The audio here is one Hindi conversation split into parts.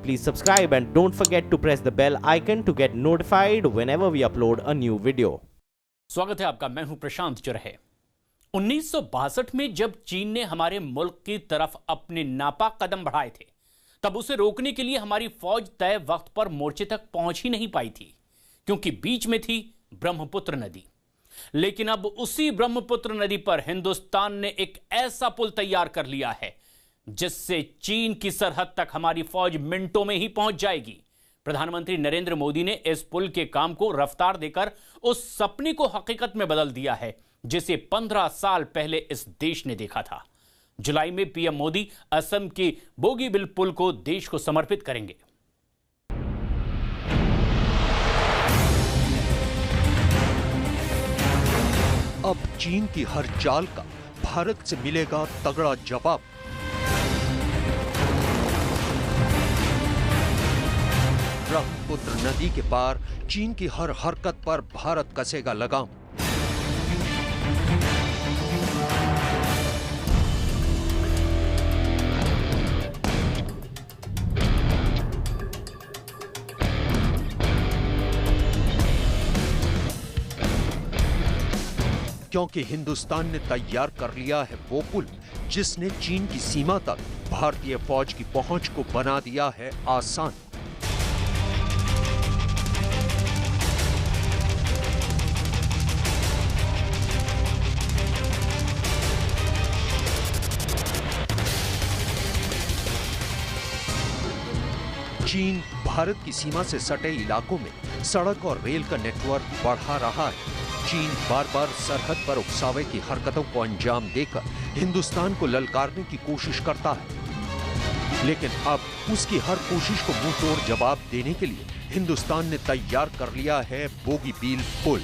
Please subscribe and don't forget to press the bell icon to get notified whenever we upload a new video. स्वागत है आपका। मैं हूं प्रशांत चरहे। 1962 में जब चीन ने हमारे मुल्क की तरफ अपने नापाक कदम बढ़ाए थे, तब उसे रोकने के लिए हमारी फौज तय वक्त पर मोर्चे तक पहुंच ही नहीं पाई थी, क्योंकि बीच में थी ब्रह्मपुत्र नदी। लेकिन अब उसी ब्रह्मपुत्र नदी पर हिंदुस्तान ने एक ऐसा पुल तैयार कर लिया है जिससे चीन की सरहद तक हमारी फौज मिनटों में ही पहुंच जाएगी। प्रधानमंत्री नरेंद्र मोदी ने इस पुल के काम को रफ्तार देकर उस सपने को हकीकत में बदल दिया है जिसे 15 साल पहले इस देश ने देखा था। जुलाई में पीएम मोदी असम के बोगीबिल पुल को देश को समर्पित करेंगे। अब चीन की हर चाल का भारत से मिलेगा तगड़ा जवाब। ब्रह्मपुत्र नदी के पार चीन की हर हरकत पर भारत कसेगा लगाम। क्योंकि हिंदुस्तान ने तैयार कर लिया है वो पुल जिसने चीन की सीमा तक भारतीय फौज की पहुंच को बना दिया है आसान। चीन भारत की सीमा से सटे इलाकों में सड़क और रेल का नेटवर्क बढ़ा रहा है। चीन बार बार सरहद पर उकसावे की हरकतों को अंजाम देकर हिंदुस्तान को ललकारने की कोशिश करता है, लेकिन अब उसकी हर कोशिश को मुंहतोड़ जवाब देने के लिए हिंदुस्तान ने तैयार कर लिया है बोगीबील पुल।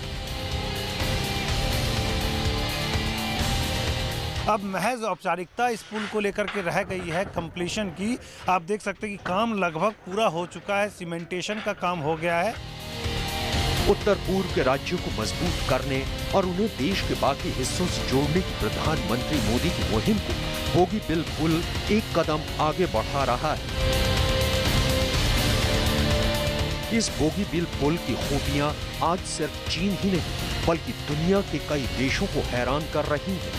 अब महज औपचारिकता इस पुल को लेकर के रह गई है कंप्लीशन की। आप देख सकते हैं कि काम लगभग पूरा हो चुका है, सीमेंटेशन का काम हो गया है। उत्तर पूर्व के राज्यों को मजबूत करने और उन्हें देश के बाकी हिस्सों से जोड़ने की प्रधानमंत्री मोदी की मुहिम को बोगीबिल पुल एक कदम आगे बढ़ा रहा है। इस बोगीबिल पुल की खूबियां आज सिर्फ चीन ही नहीं बल्कि दुनिया के कई देशों को हैरान कर रही हैं।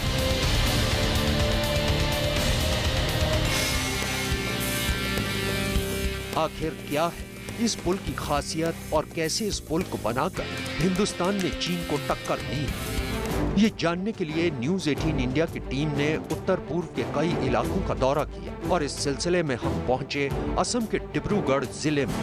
आखिर क्या है इस पुल की खासियत और कैसे इस पुल को बनाकर हिंदुस्तान ने चीन को टक्कर दी? ये जानने के लिए न्यूज 18 इंडिया की टीम ने उत्तर पूर्व के कई इलाकों का दौरा किया और इस सिलसिले में हम पहुंचे असम के डिब्रूगढ़ जिले में।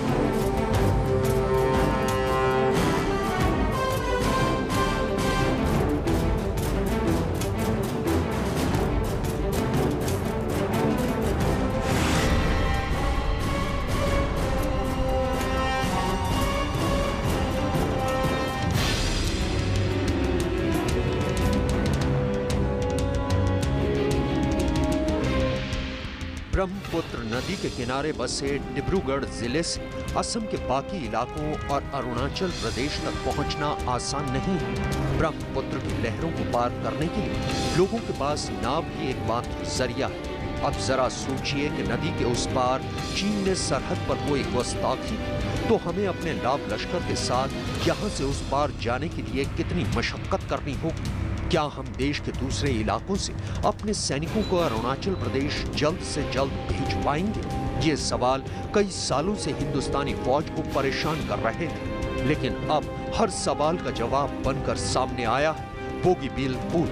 ब्रह्मपुत्र नदी के किनारे बसे डिब्रूगढ़ जिले से असम के बाकी इलाकों और अरुणाचल प्रदेश तक पहुंचना आसान नहीं है। ब्रह्मपुत्र की लहरों को पार करने के लिए लोगों के पास नाव ही एकमात्र जरिया है। अब जरा सोचिए कि नदी के उस पार चीन ने सरहद पर कोई गुस्ताखी तो हमें अपने लाभ लश्कर के साथ यहाँ से उस पार जाने के लिए कितनी मशक्कत करनी होगी। क्या हम देश के दूसरे इलाकों से अपने सैनिकों को अरुणाचल प्रदेश जल्द से जल्द भेज पाएंगे? ये सवाल कई सालों से हिंदुस्तानी फौज को परेशान कर रहे थे, लेकिन अब हर सवाल का जवाब बनकर सामने आया है बोगीबील पुल।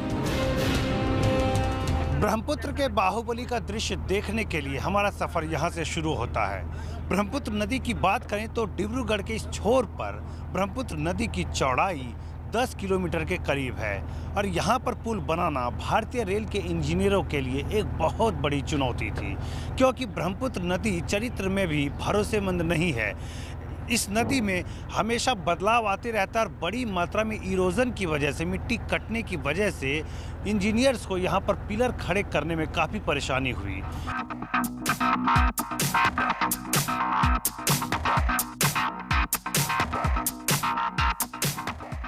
ब्रह्मपुत्र के बाहुबली का दृश्य देखने के लिए हमारा सफर यहाँ से शुरू होता है। ब्रह्मपुत्र नदी की बात करें तो डिब्रूगढ़ के इस छोर पर ब्रह्मपुत्र नदी की चौड़ाई 10 किलोमीटर के करीब है और यहाँ पर पुल बनाना भारतीय रेल के इंजीनियरों के लिए एक बहुत बड़ी चुनौती थी, क्योंकि ब्रह्मपुत्र नदी चरित्र में भी भरोसेमंद नहीं है। इस नदी में हमेशा बदलाव आते रहता है और बड़ी मात्रा में इरोजन की वजह से, मिट्टी कटने की वजह से इंजीनियर्स को यहाँ पर पिलर खड़े करने में काफ़ी परेशानी हुई।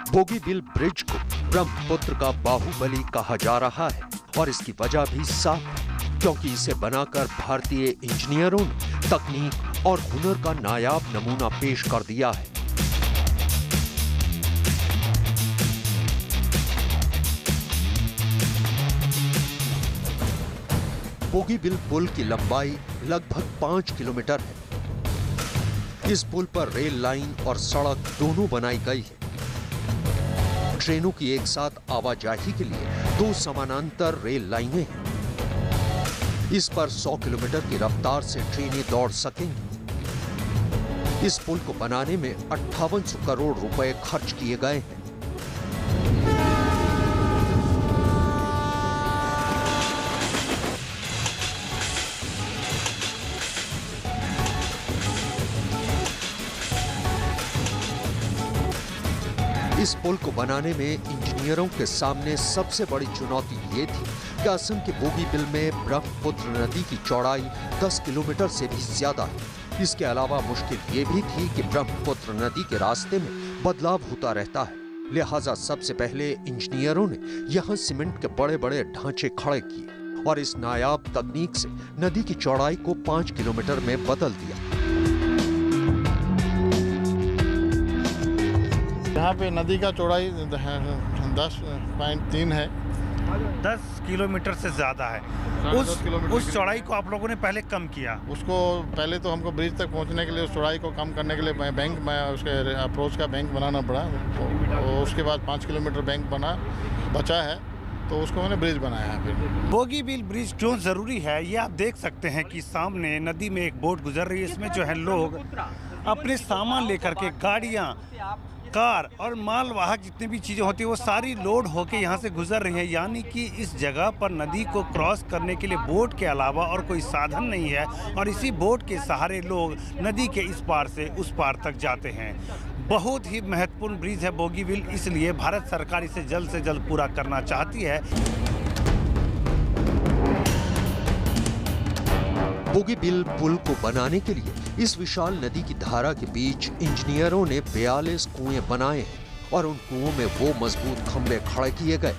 बोगीबिल ब्रिज को ब्रह्मपुत्र का बाहुबली कहा जा रहा है और इसकी वजह भी साफ है, क्योंकि इसे बनाकर भारतीय इंजीनियरों ने तकनीक और हुनर का नायाब नमूना पेश कर दिया है। बोगीबिल पुल की लंबाई लगभग 5 किलोमीटर है। इस पुल पर रेल लाइन और सड़क दोनों बनाई गई है। ट्रेनों की एक साथ आवाजाही के लिए 2 समानांतर रेल लाइनें हैं। इस पर 100 किलोमीटर की रफ्तार से ट्रेनें दौड़ सकेंगी। इस पुल को बनाने में 5800 करोड़ रुपए खर्च किए गए हैं। इस पुल को बनाने में इंजीनियरों के सामने सबसे बड़ी चुनौती ये थी कि असम के बोगीबिल में ब्रह्मपुत्र नदी की चौड़ाई 10 किलोमीटर से भी ज्यादा है। इसके अलावा मुश्किल ये भी थी कि ब्रह्मपुत्र नदी के रास्ते में बदलाव होता रहता है। लिहाजा सबसे पहले इंजीनियरों ने यहाँ सीमेंट के बड़े बड़े ढांचे खड़े किए और इस नायाब तकनीक से नदी की चौड़ाई को 5 किलोमीटर में बदल दिया। यहाँ पे नदी का चौड़ाई 10.3 है। 10 किलोमीटर से ज्यादा है। उस चौड़ाई को आप लोगों ने पहले कम किया। उसको पहले तो हमको ब्रिज तक पहुँचने के लिए उस चौड़ाई को कम करने के लिए बैंक में उसके अप्रोच का बैंक बनाना पड़ा। तो उसके बाद 5 किलोमीटर बैंक बचा है, तो उसको मैंने ब्रिज बनाया है। फिर बोगीबिल ब्रिज क्यों जरूरी है ये आप देख सकते हैं कि सामने नदी में एक बोट गुजर रही है। इसमें जो है लोग अपने सामान लेकर के गाड़ियाँ, कार और मालवाहक जितनी भी चीजें होती है वो सारी लोड होके यहाँ से गुजर रही हैं। यानी कि इस जगह पर नदी को क्रॉस करने के लिए बोट के अलावा और कोई साधन नहीं है और इसी बोट के सहारे लोग नदी के इस पार से उस पार तक जाते हैं। बहुत ही महत्वपूर्ण ब्रिज है बोगीबिल, इसलिए भारत सरकार इसे जल्द से जल्द पूरा करना चाहती है। बोगीबिल पुल को बनाने के लिए इस विशाल नदी की धारा के बीच इंजीनियरों ने 42 कुएं बनाए और उन कुओं में वो मजबूत खंभे खड़े किए गए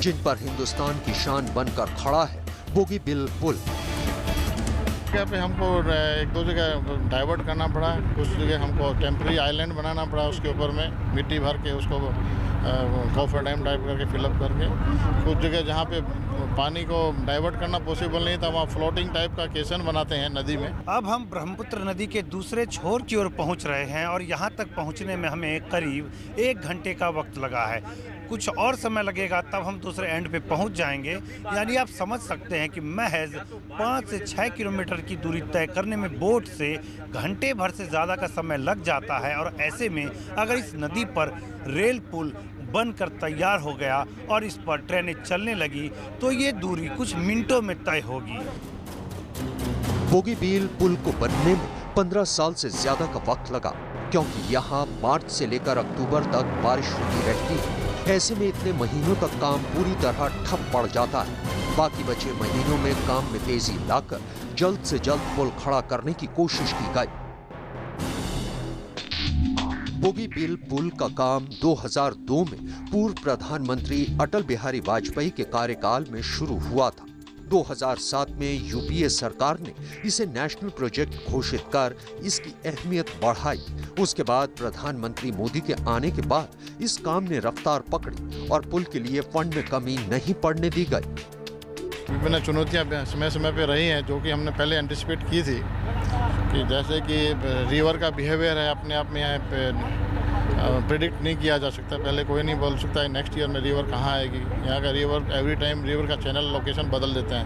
जिन पर हिंदुस्तान की शान बनकर खड़ा है बोगीबिल पुल। यहाँ पे हमको 1-2 जगह डाइवर्ट करना पड़ा, कुछ जगह हमको टेम्पररी आइलैंड बनाना पड़ा, उसके ऊपर में मिट्टी भर के उसको कॉफर डैम टाइप करके फिलअप करके। कुछ जगह जहाँ पे पानी को डाइवर्ट करना पॉसिबल नहीं था वहाँ फ्लोटिंग टाइप का केसन बनाते हैं नदी में। अब हम ब्रह्मपुत्र नदी के दूसरे छोर की ओर पहुँच रहे हैं और यहाँ तक पहुँचने में हमें करीब 1 घंटे का वक्त लगा है। कुछ और समय लगेगा तब हम दूसरे एंड पे पहुंच जाएंगे। यानी आप समझ सकते हैं कि महज 5 से 6 किलोमीटर की दूरी तय करने में बोट से घंटे भर से ज़्यादा का समय लग जाता है। और ऐसे में अगर इस नदी पर रेल पुल बनकर तैयार हो गया और इस पर ट्रेनें चलने लगी तो ये दूरी कुछ मिनटों में तय होगी। बोगीबिल पुल को बनने में 15 साल से ज्यादा का वक्त लगा क्योंकि यहाँ मार्च से लेकर अक्टूबर तक बारिश होती रहती है। ऐसे में इतने महीनों तक काम पूरी तरह ठप पड़ जाता है। बाकी बचे महीनों में काम में तेजी लाकर जल्द से जल्द पुल खड़ा करने की कोशिश की गई। बोगीबिल पुल का काम 2002 में पूर्व प्रधानमंत्री अटल बिहारी वाजपेयी के कार्यकाल में शुरू हुआ था। 2007 में यूपीए सरकार ने इसे नेशनल प्रोजेक्ट घोषित कर इसकी अहमियत बढ़ाई। उसके बाद प्रधानमंत्री मोदी के आने के बाद इस काम ने रफ्तार पकड़ी और पुल के लिए फंड में कमी नहीं पड़ने दी गई। विभिन्न चुनौतियां समय समय पे रही हैं जो कि हमने पहले एंटिसिपेट की थी कि जैसे कि रिवर का बिहेवियर है अपने आप में यहाँ पे प्रेडिक्ट नहीं किया जा सकता। पहले कोई नहीं बोल सकता है नेक्स्ट ईयर में रिवर कहाँ आएगी। यहाँ का रिवर एवरी टाइम रिवर का चैनल लोकेशन बदल देते हैं।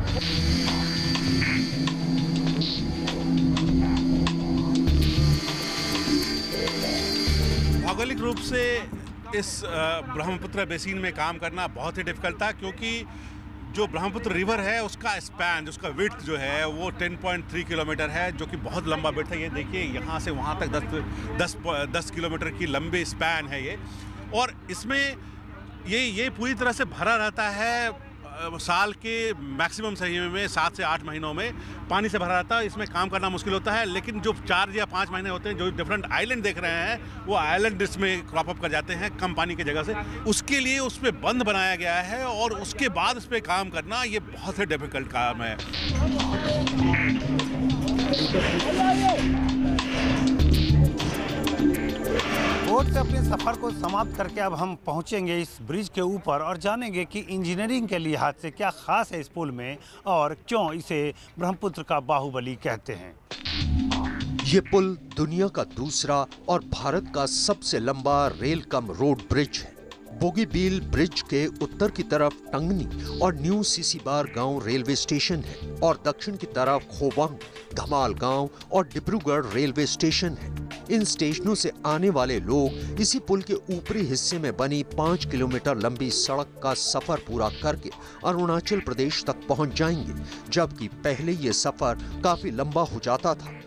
भौगोलिक रूप से इस ब्रह्मपुत्र बेसिन में काम करना बहुत ही डिफिकल्ट था क्योंकि जो ब्रह्मपुत्र रिवर है उसका स्पैन, उसका विड्थ जो है वो 10.3 किलोमीटर है जो कि बहुत लंबा विड्थ है। ये देखिए यहाँ से वहाँ तक 10 किलोमीटर की लंबी स्पैन है ये। और इसमें ये पूरी तरह से भरा रहता है। साल के मैक्सिमम सही में 7 से 8 महीनों में पानी से भरा रहता है। इसमें काम करना मुश्किल होता है। लेकिन जो 4 या 5 महीने होते हैं जो डिफरेंट आइलैंड देख रहे हैं वो आइलैंड इसमें क्रॉप अप कर जाते हैं कम पानी की जगह से। उसके लिए उस पर बंद बनाया गया है और उसके बाद उस पर काम करना ये बहुत ही डिफिकल्ट काम है। से अपने सफर को समाप्त करके अब हम पहुंचेंगे इस ब्रिज के ऊपर और जानेंगे कि इंजीनियरिंग के लिहाज से क्या खास है इस पुल में और क्यों इसे ब्रह्मपुत्र का बाहुबली कहते हैं। ये पुल दुनिया का दूसरा और भारत का सबसे लंबा रेल कम रोड ब्रिज है। बोगीबील ब्रिज के उत्तर की तरफ टंगनी और न्यू सीसीबार गांव रेलवे स्टेशन है और दक्षिण की तरफ खोवांग, धमाल गांव और डिब्रूगढ़ रेलवे स्टेशन है। इन स्टेशनों से आने वाले लोग इसी पुल के ऊपरी हिस्से में बनी 5 किलोमीटर लंबी सड़क का सफर पूरा करके अरुणाचल प्रदेश तक पहुंच जाएंगे, जबकि पहले ये सफर काफी लंबा हो जाता था।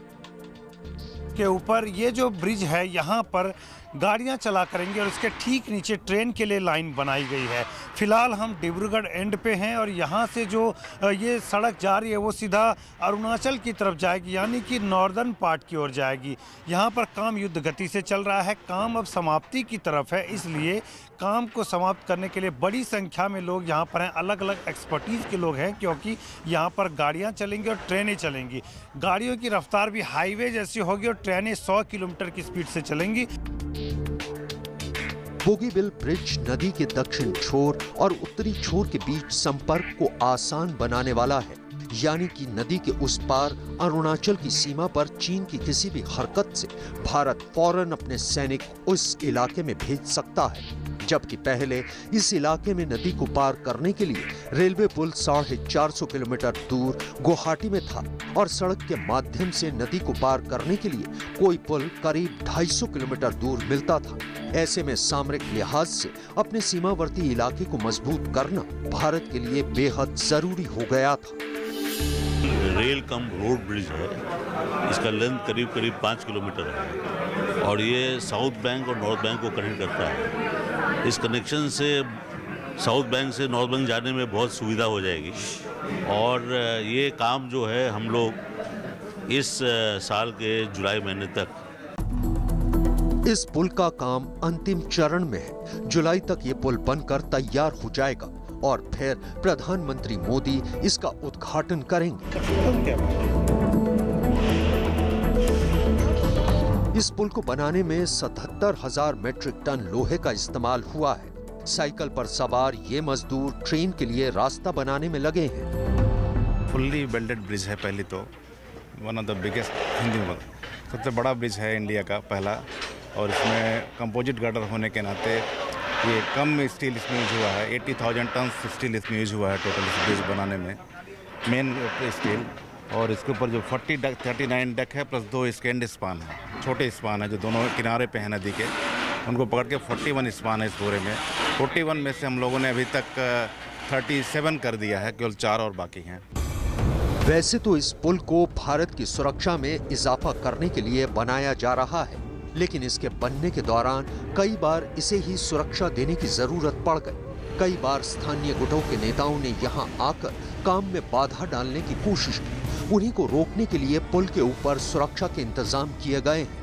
के ऊपर ये जो ब्रिज है यहाँ पर गाड़ियाँ चला करेंगे और इसके ठीक नीचे ट्रेन के लिए लाइन बनाई गई है। फिलहाल हम डिब्रूगढ़ एंड पे हैं और यहाँ से जो ये सड़क जा रही है वो सीधा अरुणाचल की तरफ जाएगी, यानी कि नॉर्दर्न पार्ट की ओर जाएगी। यहाँ पर काम युद्ध गति से चल रहा है, काम अब समाप्ति की तरफ है, इसलिए काम को समाप्त करने के लिए बड़ी संख्या में लोग यहाँ पर हैं। अलग अलग एक्सपर्टीज़ के लोग हैं क्योंकि यहाँ पर गाड़ियाँ चलेंगी और ट्रेनें चलेंगी। गाड़ियों की रफ्तार भी हाईवे जैसी होगी और ट्रेनें 100 किलोमीटर की स्पीड से चलेंगी। बोगीबिल ब्रिज नदी के दक्षिण छोर और उत्तरी छोर के बीच संपर्क को आसान बनाने वाला है, यानी कि नदी के उस पार अरुणाचल की सीमा पर चीन की किसी भी हरकत से भारत फौरन अपने सैनिक उस इलाके में भेज सकता है, जबकि पहले इस इलाके में नदी को पार करने के लिए रेलवे पुल 450 किलोमीटर दूर गुवाहाटी में था और सड़क के माध्यम से नदी को पार करने के लिए कोई पुल करीब 250 किलोमीटर दूर मिलता था। ऐसे में सामरिक लिहाज से अपने सीमावर्ती इलाके को मजबूत करना भारत के लिए बेहद जरूरी हो गया था। रेल कम रोड ब्रिज है, इसका लेंथ करीब 5 किलोमीटर है और ये साउथ बैंक और नॉर्थ बैंक को कनेक्ट करता है। इस कनेक्शन से साउथ बैंक से नॉर्थ बैंक जाने में बहुत सुविधा हो जाएगी और ये काम जो है हम लोग इस साल के जुलाई महीने तक। इस पुल का काम अंतिम चरण में है। जुलाई तक ये पुल बनकर तैयार हो जाएगा और फिर प्रधानमंत्री मोदी इसका उद्घाटन करेंगे। इस पुल को बनाने में 77,000 मीट्रिक टन लोहे का इस्तेमाल हुआ है। साइकिल पर सवार ये मजदूर ट्रेन के लिए रास्ता बनाने में लगे हैं। फुल्ली वेल्डेड ब्रिज है, पहले तो one of the biggest Hindi में सबसे बड़ा ब्रिज है इंडिया का पहला, और इसमें कंपोजिट गर्डर होने के नाते ये कम स्टील इसमें यूज हुआ है। 80,000 टन स्टील इसमें यूज हुआ है टोटल इस ब्रिज बनाने में, मेन स्टील। और इसके ऊपर जो 39 डेक है प्लस 2 इसके एंड स्पान है, छोटे स्पान है जो दोनों किनारे पे हैं नदी के, उनको पकड़ के 41 स्पान है इस पूरे में। 41 में से हम लोगों ने अभी तक 37 कर दिया है, केवल 4 और बाकी हैं। वैसे तो इस पुल को भारत की सुरक्षा में इजाफा करने के लिए बनाया जा रहा है, लेकिन इसके बनने के दौरान कई बार इसे ही सुरक्षा देने की जरूरत पड़ गई। कई बार स्थानीय गुटों के नेताओं ने यहां आकर काम में बाधा डालने की कोशिश की। उन्हीं को रोकने के लिए पुल के ऊपर सुरक्षा के इंतजाम किए गए हैं।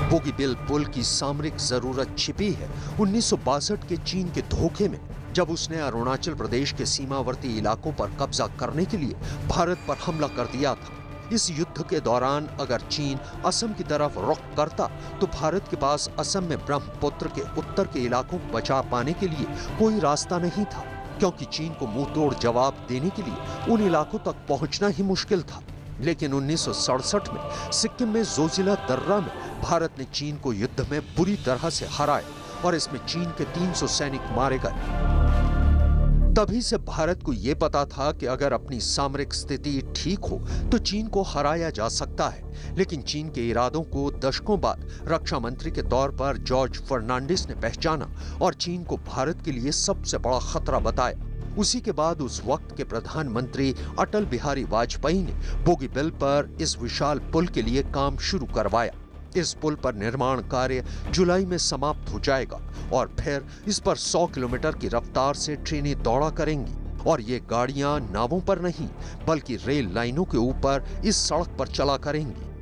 बोगीबिल पुल की सामरिक जरूरत छिपी है 1962 के चीन के धोखे में, जब उसने अरुणाचल प्रदेश के सीमावर्ती इलाकों पर कब्जा करने के लिए भारत पर हमला कर दिया था। इस युद्ध के दौरान अगर चीन असम की तरफ रुख करता तो भारत के पास असम में ब्रह्मपुत्र के उत्तर के इलाकों को बचा पाने के लिए कोई रास्ता नहीं था, क्योंकि चीन को मुंह तोड़ जवाब देने के लिए उन इलाकों तक पहुंचना ही मुश्किल था। लेकिन 1967 में सिक्किम में जोजिला दर्रा में भारत ने चीन को युद्ध में बुरी तरह से हराया और इसमें चीन के 300 सैनिक मारे गए। तभी से भारत को यह पता था कि अगर अपनी सामरिक स्थिति ठीक हो तो चीन को हराया जा सकता है। लेकिन चीन के इरादों को दशकों बाद रक्षा मंत्री के तौर पर जॉर्ज फर्नांडिस ने पहचाना और चीन को भारत के लिए सबसे बड़ा खतरा बताया। उसी के बाद उस वक्त के प्रधानमंत्री अटल बिहारी वाजपेयी ने बोगीबिल पर इस विशाल पुल के लिए काम शुरू करवाया। इस पुल पर निर्माण कार्य जुलाई में समाप्त हो जाएगा और फिर इस पर 100 किलोमीटर की रफ्तार से ट्रेनें दौड़ा करेंगी और ये गाड़ियां नावों पर नहीं बल्कि रेल लाइनों के ऊपर इस सड़क पर चला करेंगी।